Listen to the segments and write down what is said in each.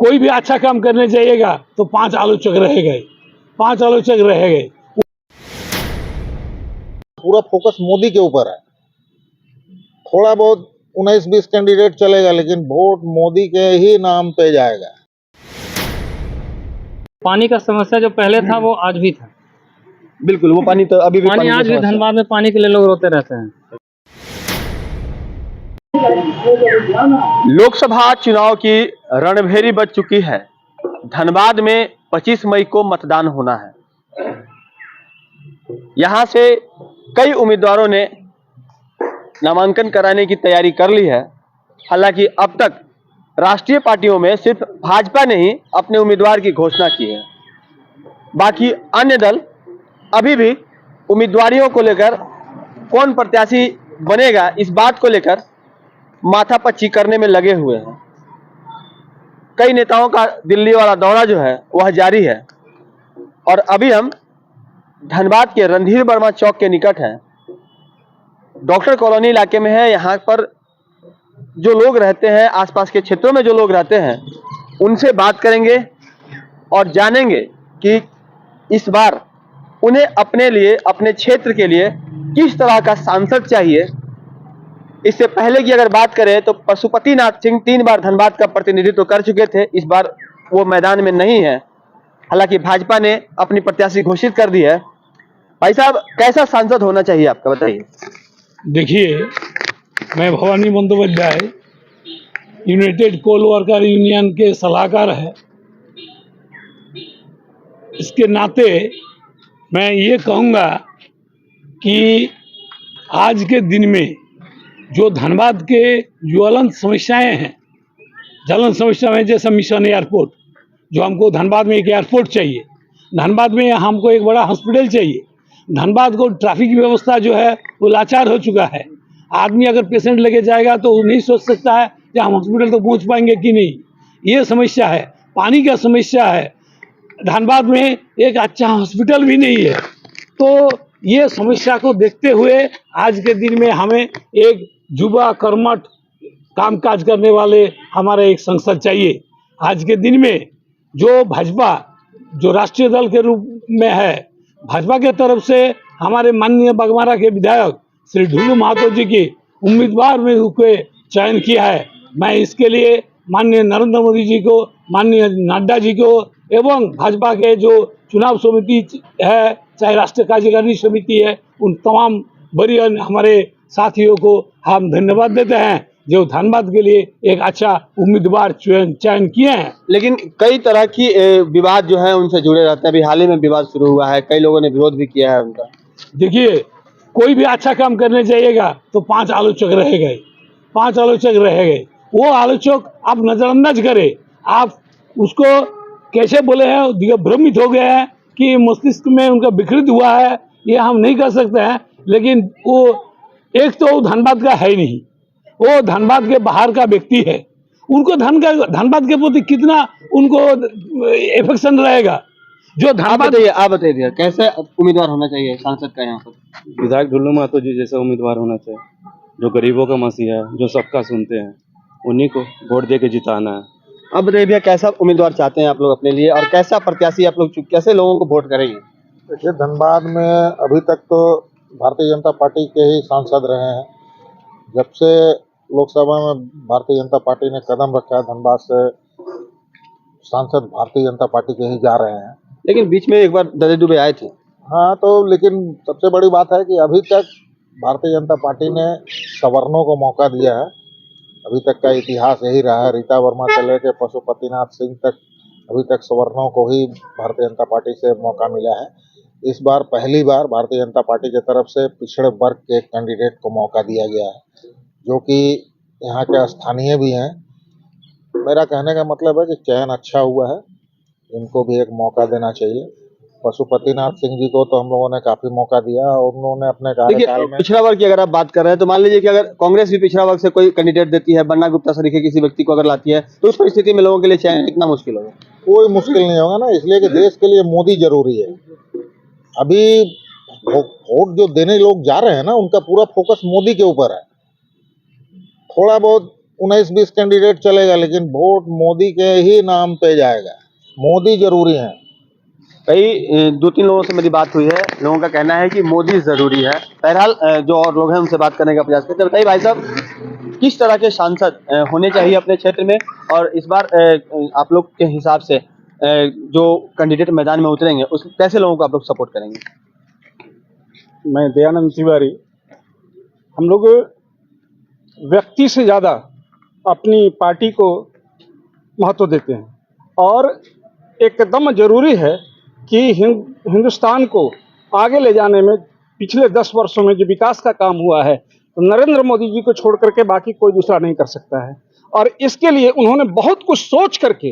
कोई भी अच्छा काम करने जाइएगा तो 5 आलोचक रह गए, 5 आलोचक रह गए। पूरा फोकस मोदी के ऊपर है। थोड़ा बहुत 19-20 कैंडिडेट चलेगा, लेकिन वोट मोदी के ही नाम पे जाएगा। पानी का समस्या जो पहले था वो आज भी था। बिल्कुल, वो पानी तो अभी भी पानी आज भी धनबाद में पानी के लिए लोग रोते रहते हैं। लोकसभा चुनाव की रणभेरी बज चुकी है। धनबाद में 25 मई को मतदान होना है। यहां से कई उम्मीदवारों ने नामांकन कराने की तैयारी कर ली है। हालांकि अब तक राष्ट्रीय पार्टियों में सिर्फ भाजपा ने ही अपने उम्मीदवार की घोषणा की है। बाकी अन्य दल अभी भी उम्मीदवारों को लेकर, कौन प्रत्याशी बनेगा इस बात को लेकर माथापच्ची करने में लगे हुए हैं। कई नेताओं का दिल्ली वाला दौरा जो है वह जारी है और अभी हम धनबाद के रणधीर वर्मा चौक के निकट हैं। डॉक्टर कॉलोनी इलाके में है। यहाँ पर जो लोग रहते हैं, आसपास के क्षेत्रों में जो लोग रहते हैं, उनसे बात करेंगे और जानेंगे कि इस बार उन्हें अपने लिए, अपने क्षेत्र के लिए किस तरह का सांसद चाहिए। इससे पहले की अगर बात करें तो पशुपतिनाथ सिंह 3 बार धनबाद का प्रतिनिधित्व कर चुके थे। इस बार वो मैदान में नहीं है। हालांकि भाजपा ने अपनी प्रत्याशी घोषित कर दी है। भाई साहब, कैसा सांसद होना चाहिए आपका, बताइए। देखिए, मैं भवानी बंदोपाध्याय यूनाइटेड कोल वर्कर यूनियन के सलाहकार है। इसके नाते मैं ये कहूँगा कि आज के दिन में जो धनबाद के ज्वलंत समस्याएं हैं, ज्वलंत समस्या में जैसे मिशन एयरपोर्ट, जो हमको धनबाद में एक एयरपोर्ट चाहिए, धनबाद में हमको एक बड़ा हॉस्पिटल चाहिए। धनबाद को ट्रैफिक की व्यवस्था जो है वो लाचार हो चुका है। आदमी अगर पेशेंट लेके जाएगा तो नहीं सोच सकता है कि हम हॉस्पिटल तक पहुंच पाएंगे कि नहीं। ये समस्या है। पानी का समस्या है। धनबाद में एक अच्छा हॉस्पिटल भी नहीं है। तो ये समस्या को देखते हुए आज के दिन में हमें एक युवा कर्मठ कामकाज करने वाले हमारे एक संसद चाहिए। आज के दिन में जो भाजपा, जो राष्ट्रीय दल के रूप में है, भाजपा के तरफ से हमारे माननीय बगमारा के विधायक श्री ढुल्लू महतो जी की उम्मीदवार में के चयन किया है। मैं इसके लिए माननीय नरेंद्र मोदी जी को, माननीय नड्डा जी को एवं भाजपा के जो चुनाव समिति है, चाहे राष्ट्रीय कार्यकारिणी समिति है, उन तमाम बड़ी हमारे साथियों को हम धन्यवाद देते हैं जो धनबाद के लिए एक अच्छा उम्मीदवार चयन किए हैं। लेकिन कई तरह की विवाद जो है उनसे जुड़े रहते हैं। अभी हाल ही में विवाद शुरू हुआ है, कई लोगों ने विरोध भी किया है उनका। देखिए, कोई भी अच्छा काम करने जाइएगा तो 5 आलोचक रह गए, 5 आलोचक रह गए। वो आलोचक आप नजरअंदाज करें। आप उसको कैसे बोले हैं, भ्रमित हो गए हैं कि मस्तिष्क में उनका विकृत हुआ है, ये हम नहीं कर सकते हैं। लेकिन वो एक तो धनबाद का है नहीं, वो धनबाद के बाहर का व्यक्ति है। उनको धनबाद के प्रति कितना उनको एफेक्शन रहेगा। जो आप बताइए कैसे उम्मीदवार होना चाहिए सांसद का यहाँ पर। विधायक ढुल्लू महतो जी जैसा उम्मीदवार होना चाहिए, जो गरीबों का मसीहा है, जो सबका सुनते हैं, उन्हीं को वोट दे के जिताना है। अब बताइए भैया, कैसा उम्मीदवार चाहते हैं आप लोग अपने लिए और कैसा प्रत्याशी आप लोग, कैसे लोगों को वोट करेंगे। देखिए, धनबाद में अभी तक तो भारतीय जनता पार्टी के ही सांसद रहे हैं। जब से लोकसभा में भारतीय जनता पार्टी ने कदम रखा है, धनबाद से सांसद भारतीय जनता पार्टी के ही जा रहे हैं। लेकिन बीच में एक बार ददे दुबे आए थे। हाँ, तो लेकिन सबसे बड़ी बात है कि अभी तक भारतीय जनता पार्टी ने सवर्णों को मौका दिया है। अभी तक का इतिहास यही रहा है। रीता वर्मा से लेकर पशुपतिनाथ सिंह तक अभी तक सवर्णों को ही भारतीय जनता पार्टी से मौका मिला है। इस बार पहली बार भारतीय जनता पार्टी की तरफ से पिछड़े वर्ग के कैंडिडेट को मौका दिया गया है, जो कि यहाँ के स्थानीय भी हैं। मेरा कहने का मतलब है कि चयन अच्छा हुआ है, इनको भी एक मौका देना चाहिए। पशुपतिनाथ सिंह जी को तो हम लोगों ने काफी मौका दिया और उन्होंने अपने कार्यकाल में। पिछड़ा वर्ग की अगर आप बात कर रहे हैं तो मान लीजिए कि अगर कांग्रेस भी पिछड़ा वर्ग से कोई कैंडिडेट देती है, बन्ना गुप्ता सरीखे किसी व्यक्ति को अगर लाती है, तो उस परिस्थिति में लोगों के लिए चयन कितना मुश्किल होगा। कोई मुश्किल नहीं होगा ना, इसलिए कि देश के लिए मोदी जरूरी है। अभी वोट जो देने लोग जा रहे हैं ना, उनका पूरा फोकस मोदी के ऊपर है। थोड़ा बहुत 19-20 कैंडिडेट चलेगा, लेकिन वोट मोदी के ही नाम पे जाएगा। मोदी जरूरी है। कई 2-3 लोगों से मेरी बात हुई है, लोगों का कहना है कि मोदी जरूरी है। बहरहाल जो और लोग हैं उनसे बात करने का प्रयास करते हैं। बताइए भाई साहब, किस तरह के सांसद होने चाहिए अपने क्षेत्र में, और इस बार आप लोग के हिसाब से जो कैंडिडेट मैदान में उतरेंगे उस कैसे लोगों को आप लोग सपोर्ट करेंगे? मैं दयानंद तिवारी। हम लोग व्यक्ति से ज़्यादा अपनी पार्टी को महत्व देते हैं, और एकदम जरूरी है कि हिंदुस्तान को आगे ले जाने में पिछले 10 वर्षों में जो विकास का काम हुआ है, तो नरेंद्र मोदी जी को छोड़ करके बाकी कोई दूसरा नहीं कर सकता है। और इसके लिए उन्होंने बहुत कुछ सोच करके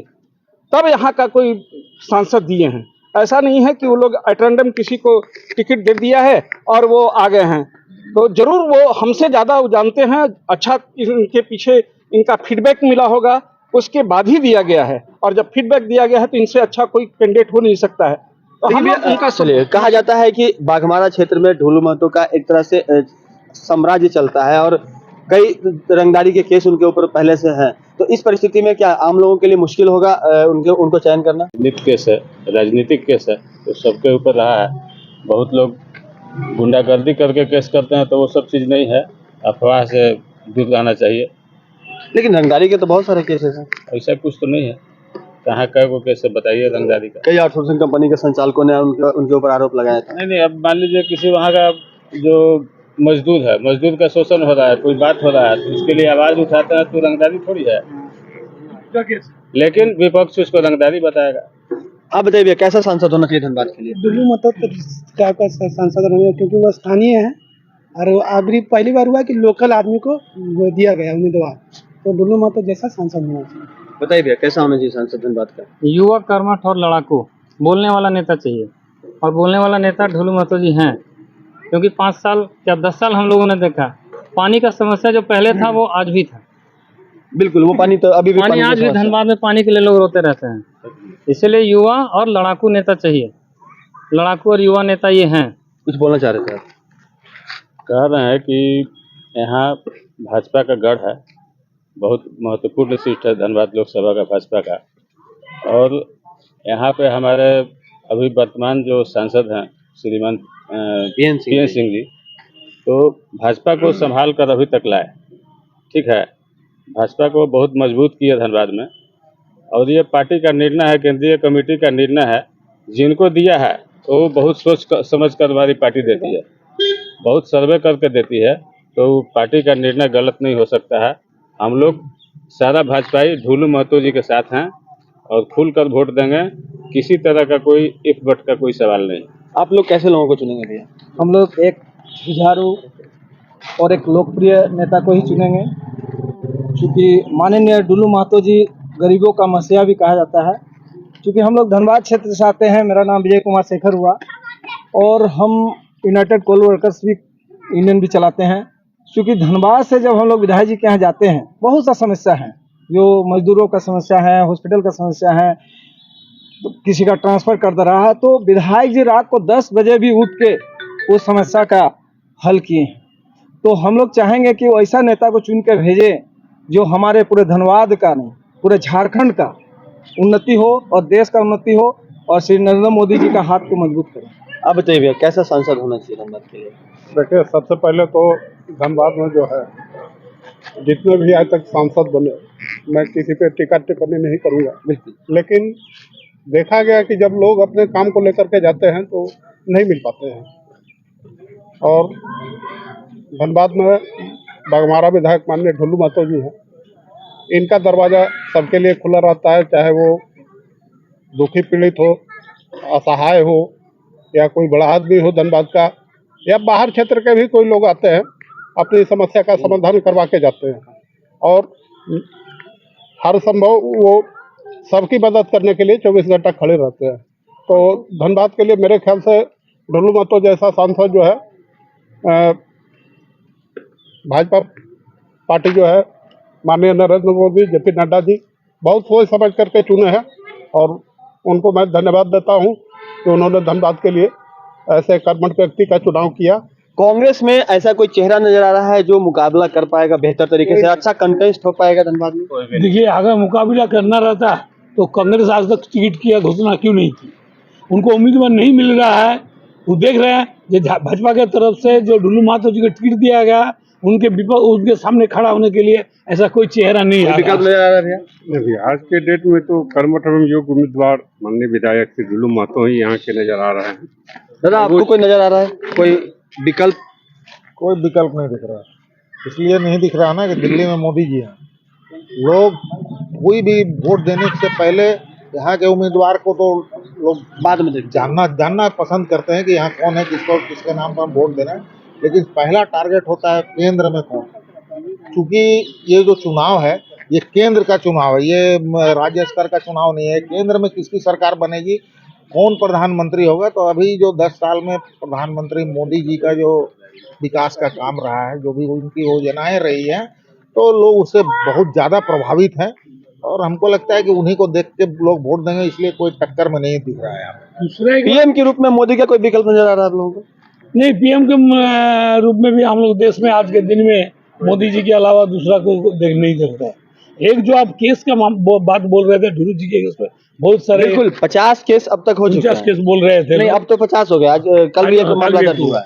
तब यहाँ का कोई सांसद दिए हैं। ऐसा नहीं है कि वो लोग अटेंडम किसी को टिकट दे दिया है और वो आ गए हैं। तो जरूर वो हमसे ज़्यादा वो जानते हैं, अच्छा इनके पीछे इनका फीडबैक मिला होगा, उसके बाद ही दिया गया है। और जब फीडबैक दिया गया है तो इनसे अच्छा कोई कैंडिडेट हो नहीं सकता है। तो हम उनका चलिए, कहा जाता है कि बाघमारा क्षेत्र में ढोलू महतो का एक तरह से साम्राज्य चलता है और कई रंगदारी के केस उनके ऊपर पहले से हैं। तो इस परिस्थिति में क्या आम लोगों के लिए मुश्किल होगा उनको चयन करना? केस है, राजनीतिक केस है, तो सबके ऊपर रहा है। बहुत लोग गुंडागर्दी करके केस करते हैं, तो वो सब चीज़ नहीं है, अफवाह से दूर रहना चाहिए। लेकिन रंगदारी के तो बहुत सारे केसेस हैं। ऐसा कुछ तो नहीं है, कहाँ का वो केस है बताइए रंगदारी का। कई आउटसोर्सिंग कंपनी के संचालकों ने उनके ऊपर आरोप लगाया था। नहीं, अब मान लीजिए किसी वहाँ का जो मजदूर है, मजदूर का शोषण हो रहा है, कोई बात हो रहा है, तो उसके लिए आवाज़ उठाता है, तो रंगदारी थोड़ी है। लेकिन विपक्ष उसको रंगदारी बताएगा। आप बताइए भैया, कैसा सांसद होना चाहिए धनबाद के लिए? ढोलू महतो का सांसद रहे, क्योंकि वो स्थानीय है और अभी पहली बार हुआ कि लोकल आदमी को वो दिया गया उम्मीदवार। तो ढोलू महतो जैसा सांसद होना चाहिए। बताइए भैया, कैसा होना चाहिए सांसद धनबाद का? युवा, कर्मठ और लड़ाकू बोलने वाला नेता चाहिए, और बोलने वाला नेता ढोलू महतो जी हैं। क्योंकि 5 साल क्या 10 साल हम लोगों ने देखा, पानी का समस्या जो पहले था वो आज भी था। बिल्कुल, वो पानी तो अभी भी पानी आज भी धनबाद में पानी के लिए लोग रोते रहते हैं। इसलिए युवा और लड़ाकू नेता चाहिए। लड़ाकू और युवा नेता ये हैं। कुछ बोलना चाह रहे थे आप? कह रहे हैं कि यहाँ भाजपा का गढ़ है, बहुत महत्वपूर्ण सीट है धनबाद लोकसभा का भाजपा का। और यहाँ पे हमारे अभी वर्तमान जो सांसद हैं श्रीमान पीएन सिंह जी, तो भाजपा को संभाल कर अभी तक लाए। ठीक है, भाजपा को बहुत मजबूत किया धनबाद में, और ये पार्टी का निर्णय है, केंद्रीय कमेटी का निर्णय है। जिनको दिया है तो वो बहुत सोच समझ कर हमारी पार्टी देती है, बहुत सर्वे करके देती है, तो पार्टी का निर्णय गलत नहीं हो सकता है। हम लोग सारा भाजपाई ढोलू महतो जी के साथ हैं और खुलकर वोट देंगे। किसी तरह का कोई इफ बट का कोई सवाल नहीं। आप लोग कैसे लोगों को चुनेंगे भैया? हम लोग एक जुझारू और एक लोकप्रिय नेता को ही चुनेंगे, क्योंकि माननीय ढोलू महतो जी गरीबों का मसीहा भी कहा जाता है। क्योंकि हम लोग धनबाद क्षेत्र से आते हैं। मेरा नाम विजय कुमार शेखर हुआ, और हम यूनाइटेड कोल वर्कर्स भी यूनियन भी चलाते हैं। क्योंकि धनबाद से जब हम लोग विधायक जी के यहाँ जाते हैं, बहुत सा समस्या है, जो मजदूरों का समस्या है, हॉस्पिटल का समस्या है, तो किसी का ट्रांसफ़र कर दे रहा है, तो विधायक जी रात को 10 बजे भी उठ के उस समस्या का हल किए हैं। तो हम लोग चाहेंगे कि वो ऐसा नेता को चुन के भेजें जो हमारे पूरे धनबाद का नहीं, पूरे झारखंड का उन्नति हो और देश का उन्नति हो, और श्री नरेंद्र मोदी जी का हाथ को मजबूत करें। आप बताइए भैया, कैसा सांसद होना चाहिए धनबाद के लिए? देखिए, सबसे पहले तो धनबाद में जो है जितने भी आज तक सांसद बने, मैं किसी पे टिक्का टिप्पणी नहीं करूँगा, लेकिन देखा गया कि जब लोग अपने काम को लेकर के जाते हैं तो नहीं मिल पाते हैं। और धनबाद में बाघमारा विधायक माननीय ढोलू महतो जी हैं, इनका दरवाज़ा सबके लिए खुला रहता है, चाहे वो दुखी पीड़ित हो, असहाय हो, या कोई बड़ा आदमी हो धनबाद का, या बाहर क्षेत्र के भी कोई लोग आते हैं, अपनी समस्या का समाधान करवा के जाते हैं। और हर संभव वो सबकी मदद करने के लिए 24 घंटा खड़े रहते हैं। तो धनबाद के लिए मेरे ख्याल से ढोलू महतो जैसा सांसद जो है, भाजपा पार्टी जो है, माननीय नरेंद्र मोदी, जेपी नड्डा जी बहुत सोच समझ करके चुने हैं, और उनको मैं धन्यवाद देता हूं कि उन्होंने धनबाद के लिए ऐसे कर्मठ व्यक्ति का चुनाव किया कांग्रेस में ऐसा कोई चेहरा नजर आ रहा है जो मुकाबला कर पाएगा बेहतर तरीके से, अच्छा कंटेस्ट हो पाएगा धनबाद में? देखिए, अगर मुकाबला करना रहता तो कांग्रेस आज तक टिकट की घोषणा क्यों नहीं की? उनको उम्मीदवार नहीं मिल रहा है। वो देख रहे हैं जो भाजपा के तरफ से जो डुल्लू महतो जी को टिकट दिया गया, उनके सामने खड़ा होने के लिए ऐसा कोई चेहरा नहीं आ विकल्प रहा। नजर आ रहा है? नहीं, आज के डेट में तो कर्मठ एवं योग्य उम्मीदवार माननीय विधायक श्री डुल्लू महतो ही यहाँ के नजर आ रहे हैं। दादा, आपको कोई नजर आ रहा है कोई विकल्प? कोई विकल्प नहीं दिख रहा। इसलिए नहीं दिख रहा ना कि दिल्ली में मोदी जी हैं। लोग कोई भी वोट देने से पहले यहाँ के उम्मीदवार को तो लोग बाद में देखते हैं। जानना पसंद करते हैं कि यहाँ कौन है, किसके नाम पर हम वोट देना है, लेकिन पहला टारगेट होता है केंद्र में कौन। क्योंकि ये जो चुनाव है ये केंद्र का चुनाव है, ये राज्य स्तर का चुनाव नहीं है। केंद्र में किसकी सरकार बनेगी, कौन प्रधानमंत्री होगा। तो अभी जो 10 साल में प्रधानमंत्री मोदी जी का जो विकास का काम रहा है, जो भी उनकी योजनाएं रही हैं, तो लोग उससे बहुत ज़्यादा प्रभावित हैं और हमको लगता है कि उन्हीं को देख के लोग वोट देंगे। इसलिए कोई टक्कर में नहीं दिख रहा है यहाँ पे। दूसरा एक पीएम के रूप में मोदी का कोई विकल्प नजर आ रहा है आप लोगों को? नहीं, पीएम के रूप में भी हम लोग देश में आज के दिन में मोदी जी के अलावा दूसरा को नहीं देखता है। एक जो आप केस का बात बोल रहे थे, ढुलू जी के केस पे बहुत सारे बिल्कुल 50 केस अब तक हो चुके 50 हैं। केस बोल रहे थे। नहीं, अब तो 50 हो गया। आज कल भी एक मामला दर्ज हुआ है।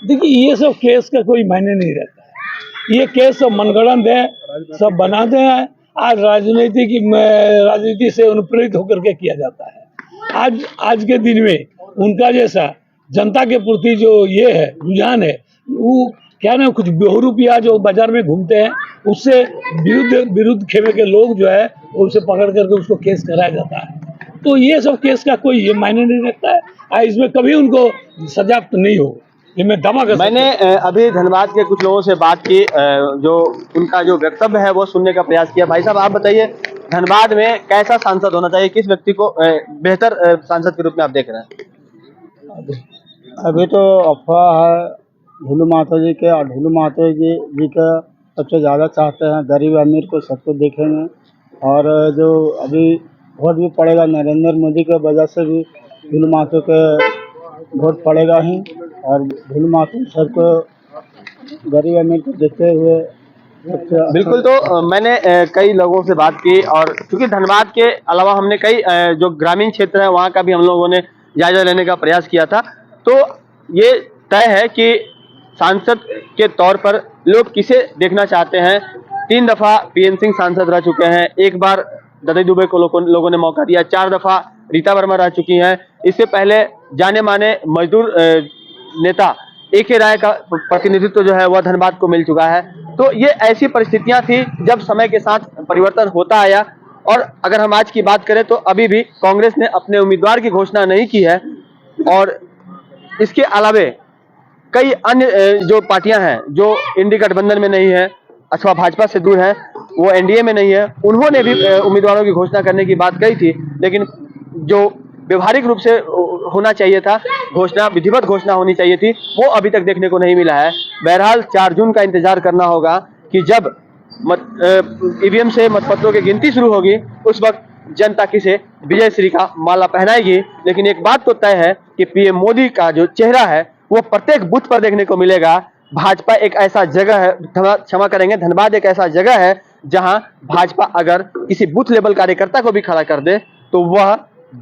देखिए, ये सब केस का कोई मायने नहीं रहता है। ये केस सब मनगढ़ंत है, सब बनाते हैं। आज राजनीति से अनुप्रेरित होकर के किया जाता है। आज के दिन में उनका जैसा जनता के प्रति जो ये है रुझान है, वो क्या ना, कुछ बेहरूपिया जो बाजार में घूमते हैं, उससे विरुद्ध खेमे के लोग जो है उसे पकड़ करके उसको केस कराया जाता है। तो ये सब केस का कोई ये मायने नहीं रखता है। इसमें कभी उनको सजा तो नहीं होगा, ये मैं दावा कर सकता हूं। मैंने अभी धनबाद के कुछ लोगों से बात की, जो उनका जो वक्तव्य है वो सुनने का प्रयास किया। भाई साहब, आप बताइए, धनबाद में कैसा सांसद होना चाहिए, किस व्यक्ति को बेहतर सांसद के रूप में आप देख रहे हैं? अभी तो अफवाह है ढुलू महतो जी के, और ढुलू महतो जी का सबसे ज़्यादा चाहते हैं। गरीब अमीर को सबको देखेंगे, और जो अभी वोट भी पड़ेगा नरेंद्र मोदी के वजह से भी ढुलू महतो के वोट पड़ेगा ही। और ढुलू महतो सबको गरीब अमीर को देखते हुए बिल्कुल। तो मैंने कई लोगों से बात की, और क्योंकि धनबाद के अलावा हमने कई जो ग्रामीण क्षेत्र है वहाँ का भी हम लोगों ने जायजा लेने का प्रयास किया था। तो ये तय है कि सांसद के तौर पर लोग किसे देखना चाहते हैं। 3 दफा पीएन सिंह सांसद रह चुके हैं, 1 बार ददई दुबे को लोगों ने मौका दिया, 4 दफा रीता वर्मा रह चुकी हैं। इससे पहले जाने माने मजदूर नेता ए.के. राय का प्रतिनिधित्व जो है वह धनबाद को मिल चुका है। तो ये ऐसी परिस्थितियां थी जब समय के साथ परिवर्तन होता आया। और अगर हम आज की बात करें तो अभी भी कांग्रेस ने अपने उम्मीदवार की घोषणा नहीं की है, और इसके अलावे कई अन्य जो पार्टियां हैं जो इंडी गठबंधन में नहीं है अथवा भाजपा से दूर है, वो एनडीए में नहीं है, उन्होंने भी उम्मीदवारों की घोषणा करने की बात कही थी। लेकिन जो व्यवहारिक रूप से होना चाहिए था, घोषणा, विधिवत घोषणा होनी चाहिए थी, वो अभी तक देखने को नहीं मिला है। बहरहाल 4 जून का इंतजार करना होगा कि जब ईवीएम से मतपत्रों की गिनती शुरू होगी, उस वक्त जनता किसे विजय श्री का माला पहनाएगी। लेकिन एक बात तो तय है कि पीएम मोदी का जो चेहरा है वो प्रत्येक बूथ पर देखने को मिलेगा। भाजपा एक ऐसा जगह है, क्षमा करेंगे, धनबाद एक ऐसा जगह है जहां भाजपा अगर किसी बूथ लेवल कार्यकर्ता को भी खड़ा कर दे तो वह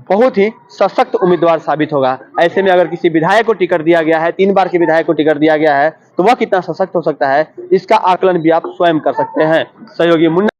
बहुत ही सशक्त उम्मीदवार साबित होगा। ऐसे में अगर किसी विधायक को टिकट दिया गया है, 3 बार के विधायक को टिकट दिया गया है, तो वह कितना सशक्त हो सकता है, इसका आकलन भी आप स्वयं कर सकते हैं। सहयोगी मुन्ना